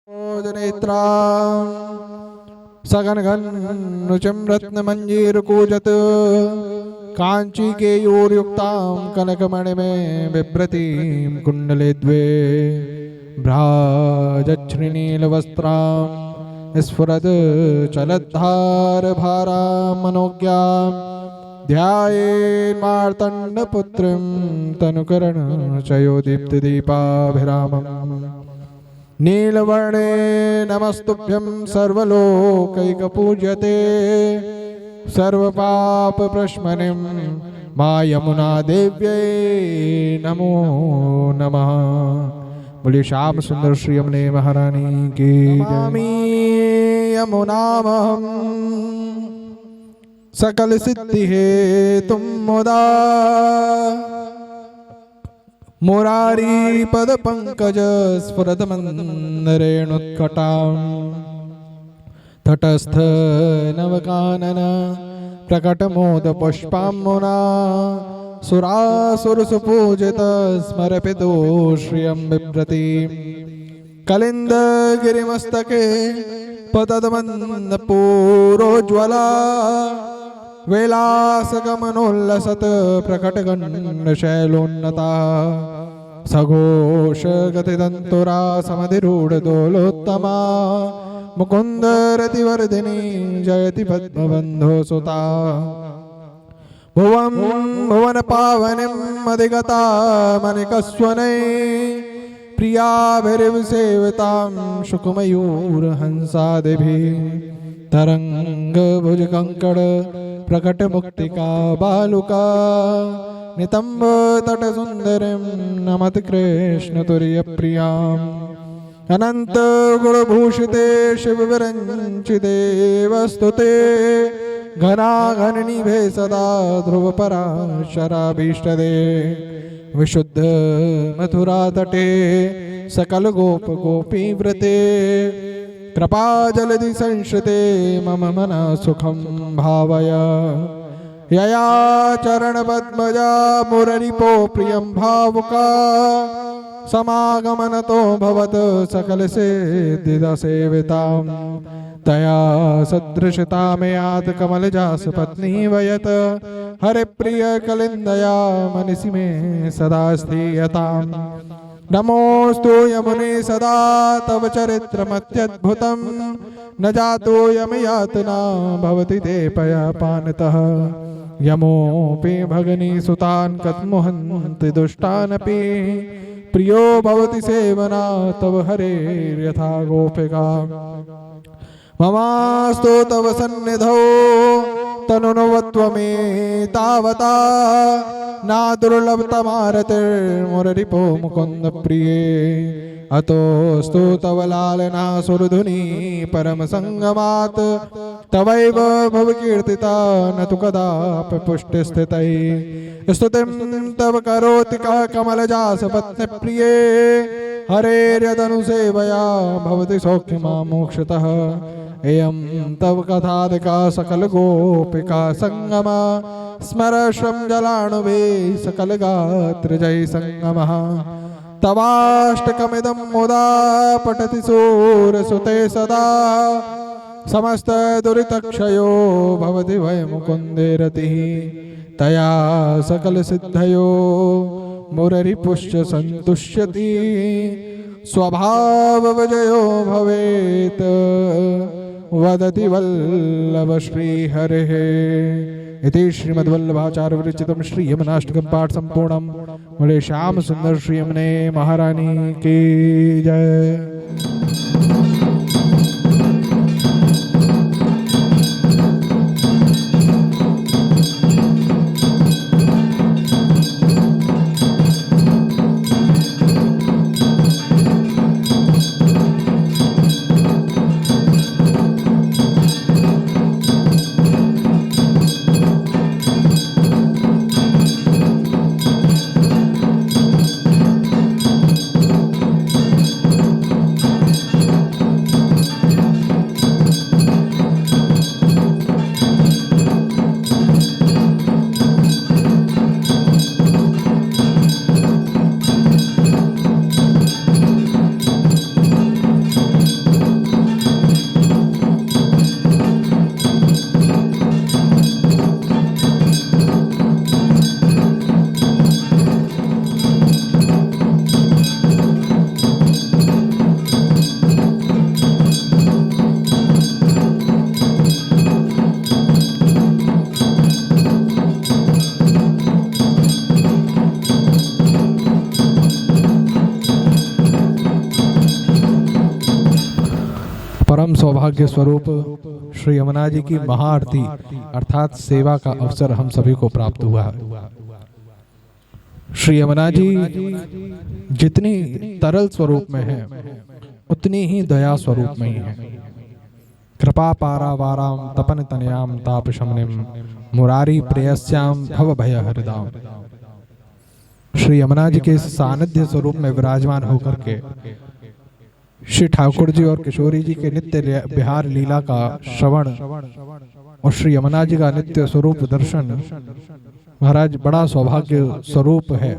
नेत्रा सगनघनुचं रत्नमञ्जीरकूजत् कांची केयूरयुक्तां कनकमणिमें बिभ्रतीं कुण्डले द्वे भ्राजच्छ्रीनीलवस्त्रां स्फुरद् चलद्धारभारां मनोज्ञां ध्यायेन्मार्तण्डपुत्रीं तनुकरणचयोदीप्तदीपाभिरामम् नीलवर्णे नमस्तुभ्यं सर्वलोकैकपूज्यते सर्वपापप्रशमनीं मा यमुना देव्यै नमो नमः। बोलिए श्याम सुंदर श्री यमुने महारानी की नमामि यमुनामहं सकल सिद्धि हेतुं मुदा मुरारी पद पंकज स्फुरद मंदरेणुत्कटां तटस्थ नवकानन प्रकट मोद पुष्पाम्मुना सुरासुर सुपूजित स्मरपितो श्रियं बिभ्रति कलिंद गिरिमस्तके पतदमन्दपूरोज्ज्वला विलासगमनोल्लसत् प्रकटगण्डशैलोन्नता सघोष गतिदन्तुरा समधिरूढदोलोत्तमा मुकुन्दरतिवर्धिनी जयति पद्मबन्धो सुता भुवं भुवन पावनीम् अधिगता मणिकस्वनै प्रियाभिर्विसेवितां शुकमयूरहंसादिभिः तरंगभुजकंकड़ प्रकट मुक्तिका बालुका नितंब तट सुंदरीं नमत कृष्ण तुर्य प्रियाम् अनंत गुणभूषिते शिव विरंचिते वस्तुते घनाघननिभे सदा ध्रुव पराशराभीष्टदे विशुद्ध मथुरा तटे सकल गोप गोपी व्रते कृपा जलधि संश्रिते मम मना सुखं भावय यया चरण पद्मजा मुररिपो प्रियं भावुका समागमनतो भवत सकल सिद्धिद सेवितां तया सदृशता मे आत कमलजास पत्नी वयत हरे प्रिय कलिंदया मनसि मे सदा स्थीयताम् नमोस्तु यमुने सदा तव चरित्रमत्यद्भुतं न जातो यमयातना भवति ते पयापानतः यमोऽपि भगिनी सुतान् कथमुहन्ति दुष्टानपि प्रियो भवति सेवना तव हरेर्यथा गोपिका ममास्तु तव सन्निधौ तनुनवत्वमे तावता ना दुर्लभतमारतिर्मुररिपो मुकुन्द प्रिये अतोस्तु तव लालना सुरधुनी परम संगमात् तवैव भव कीर्तिता न तु कदापि पुष्टिस्थितै स्तुतिं तव करोति कः कमलजास पत्नी प्रिये हरेर्यदनुसेवया भवति सौख्यमा मोक्षतः एयं तव कथादिका सकल गोपिका संगमा स्मरश्रम जलाणुवे सकल गात्र जय संगमः तवाष्टकमिदं मुदा पठति सूरसुते सदा समस्त दुरितक्षयो भवति वै मुकुन्दे रतिः तया सकल सिद्धयो मुररिपुश्च सन्तुष्यति स्वभाव विजयो भवेत् वदति वल्लभ श्रीहरिः इति श्रीमद्वल्लभाचार्य विरचितं श्री यमुनाष्टकं पाठ संपूर्णं। बोले श्याम सुंदर श्री यमुने महारानी की जय। परम सौभाग्य स्वरूप श्री यमुना जी की महाआरती अर्थात सेवा का अवसर हम सभी को प्राप्त हुआ है। श्री यमुना जी जितनी तरल स्वरूप में है उतनी ही दया स्वरूप में ही है। कृपा पारावाराम तपन तनयाम ताप शमनिम मुरारी प्रेयस्याम भव भय हरदाम। श्री यमुना जी के इस सानिध्य स्वरूप में विराजमान होकर के श्री ठाकुर जी और किशोरी जी के नित्य बिहार लीला का श्रवण और श्री यमुना जी का नित्य स्वरूप दर्शन महाराज बड़ा सौभाग्य स्वरूप है।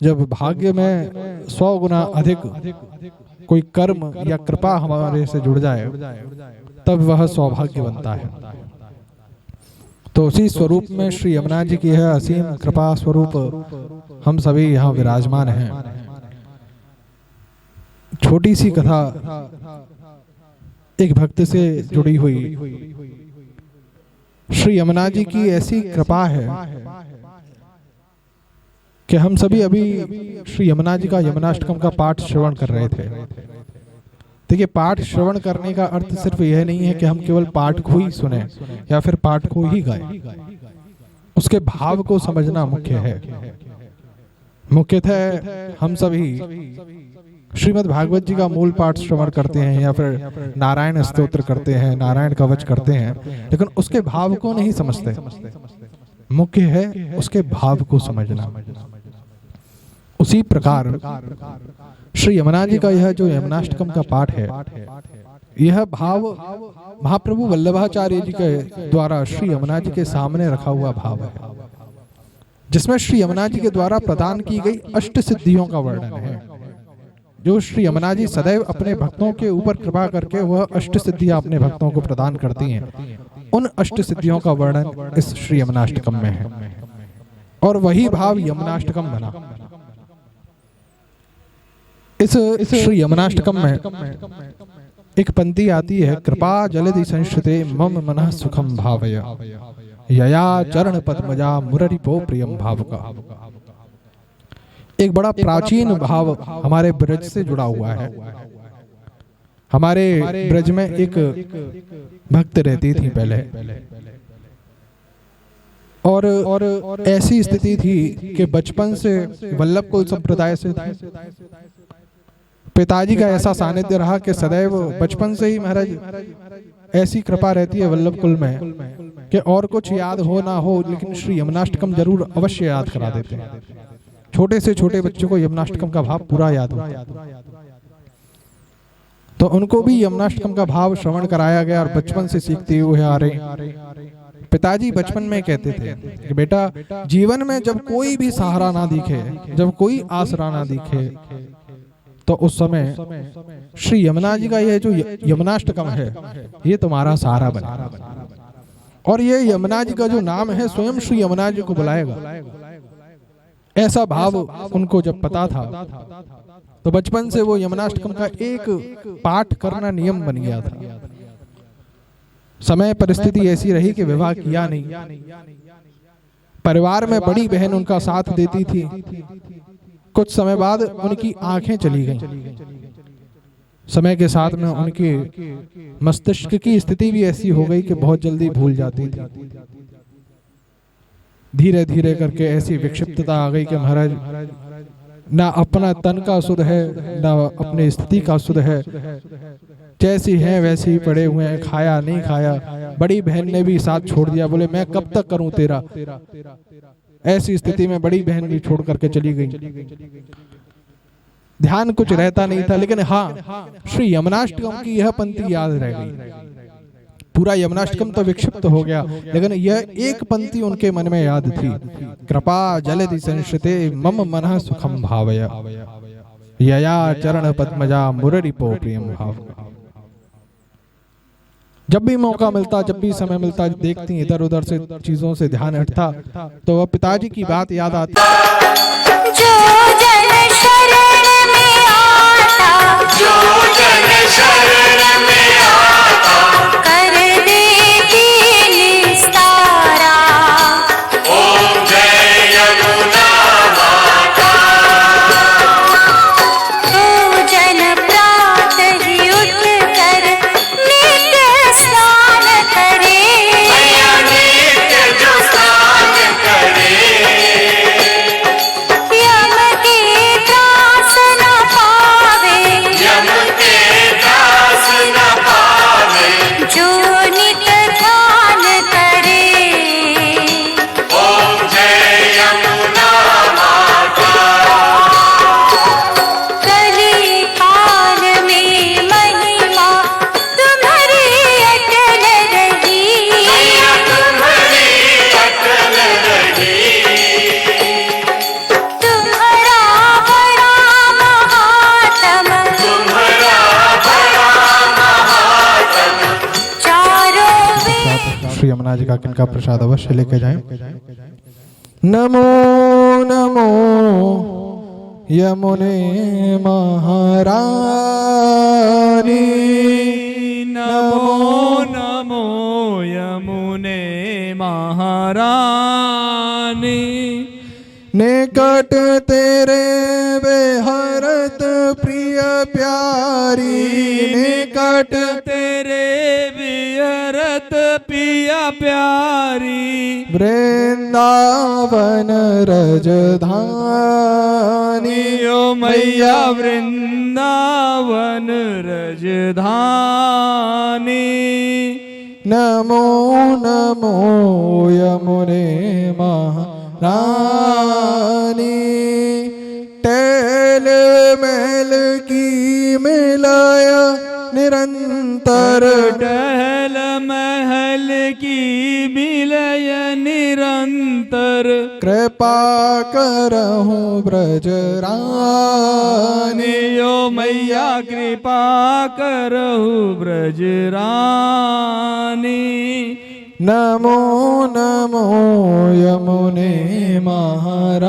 जब भाग्य में 100 गुना अधिक कोई कर्म या कृपा हमारे से जुड़ जाए तब वह सौभाग्य बनता है। तो उसी स्वरूप में श्री यमुना जी की है असीम कृपा स्वरूप हम सभी यहाँ विराजमान हैं। छोटी सी कथा एक भक्त से जुड़ी हुई। श्री यमुना जी की ऐसी कृपा है कि हम सभी अभी श्री यमुना जी का यमुनाष्टकम का पाठ श्रवण कर रहे थे। देखिए, पाठ श्रवण करने का अर्थ सिर्फ यह नहीं है कि हम केवल पाठ को ही सुने या फिर पाठ को ही गाएं। उसके भाव को समझना मुख्य है। मुख्यतः हम सभी श्रीमद् भागवत जी का मूल पाठ श्रवण करते हैं या फिर नारायण स्तोत्र करते हैं, नारायण कवच करते हैं, लेकिन उसके भाव को नहीं समझते। मुख्य है उसके भाव को समझना। उसी प्रकार श्री यमुना जी का यह जो यमुनाष्टकम का पाठ है, यह भाव महाप्रभु वल्लभाचार्य जी के द्वारा श्री यमुना जी के सामने रखा हुआ भाव है, जिसमें श्री यमुना जी के द्वारा प्रदान की गई अष्ट सिद्धियों का वर्णन है। जो श्री यमुना जी सदैव अपने भक्तों के ऊपर कृपा करके वह अष्ट सिद्धियां अपने भक्तों को प्रदान करती हैं, उन अष्ट सिद्धियों का वर्णन इस श्री यमुनाष्टकम में है और वही भाव यमुनाष्टकम बना। इस श्री यमुनाष्टकम में एक पंक्ति आती है, कृपा जलधि संश्रिते मम मनः सुखम भावय यया चरण पद्मजा मुररिपो प्रियम भावुका। एक बड़ा प्राचीन भाव हमारे ब्रज से जुड़ा हुआ है। हमारे ब्रज में एक भक्त रहती थी पहले, और ऐसी स्थिति थी कि बचपन से वल्लभ कुल संप्रदाय से थी। पिताजी का ऐसा सानिध्य रहा कि सदैव बचपन से ही महाराज ऐसी कृपा रहती है वल्लभ कुल में कि और कुछ याद हो ना हो लेकिन श्री यमुनाष्टकम जरूर अवश्य याद करा देते हैं। छोटे से छोटे बच्चों को यमुनाष्टकम का भाव पूरा याद होता है, तो उनको भी यमुनाष्टकम का भाव श्रवण कराया गया और बचपन से सीखते हुए आ रहे। पिताजी बचपन में कहते थे कि बेटा, जीवन में जब कोई भी सहारा ना दिखे, जब कोई आसरा ना दिखे, तो उस समय श्री यमुना जी का यह जो यमुनाष्टकम है ये तुम्हारा सहारा बना। और ये यमुना जी का जो नाम है स्वयं श्री यमुना जी को बुलाएगा। ऐसा भाव उनको जब पता था तो बचपन से वो यमुनाष्टकम का एक पाठ करना नियम बन गया था। समय परिस्थिति ऐसी रही कि विवाह किया नहीं। परिवार में बड़ी बहन उनका साथ देती थी। कुछ समय बाद उनकी आंखें चली गईं। समय के साथ में उनके मस्तिष्क की स्थिति भी ऐसी हो गई कि बहुत जल्दी भूल जाती थी। धीरे धीरे करके ऐसी विक्षिप्तता आ गई कि महाराज ना अपना तन का सुध है ना अपनी स्थिति का सुध है, जैसी हैं वैसे ही पड़े हुए हैं, खाया नहीं खाया। बड़ी बहन ने भी साथ छोड़ दिया, बोले मैं कब तक करूं तेरा। ऐसी स्थिति में बड़ी बहन भी छोड़ करके चली गई। ध्यान कुछ रहता नहीं था, लेकिन हाँ श्री यमुनाष्टकम की यह पंक्ति याद रह गई। पूरा यमुनाष्टकम तो विक्षिप्त हो गया, लेकिन यह एक पंक्ति उनके मन में याद थी, कृपा जलधि संश्रिते मम मनः सुखम भावय यया चरण पद्मजा मुररिपो प्रियम भाव। जब भी मौका मिलता, जब भी समय मिलता, देखती इधर उधर से चीजों से ध्यान हटता तो वह पिताजी की बात याद आती। जो जन शरण में आता, जो जन शरण में आता, कर देती निस्तारा। ओम जय यमुना माता। तो जन प्रातः ही उठ कर यमुना जी का किनका प्रसाद अवश्य लेके जाएं। नमो नमो यमुने महारानी, नमो नमो यमुने महारानी। निकट तेरे बेहरत प्रिय प्यारी, निकट तेरे बियरत पिया प्यारी। वृंदावन रजधानी, ओ मैया वृंदावन रजधानी। नमो नमो यमुने महारानी। टेल मैल की मिलाया निरंतर, टहल महल की मिलय निरंतर। कृपा करहूँ ब्रजरानी, ओ मैया कृपा करहु ब्रजरानी। नमो नमो यमुने महारानी।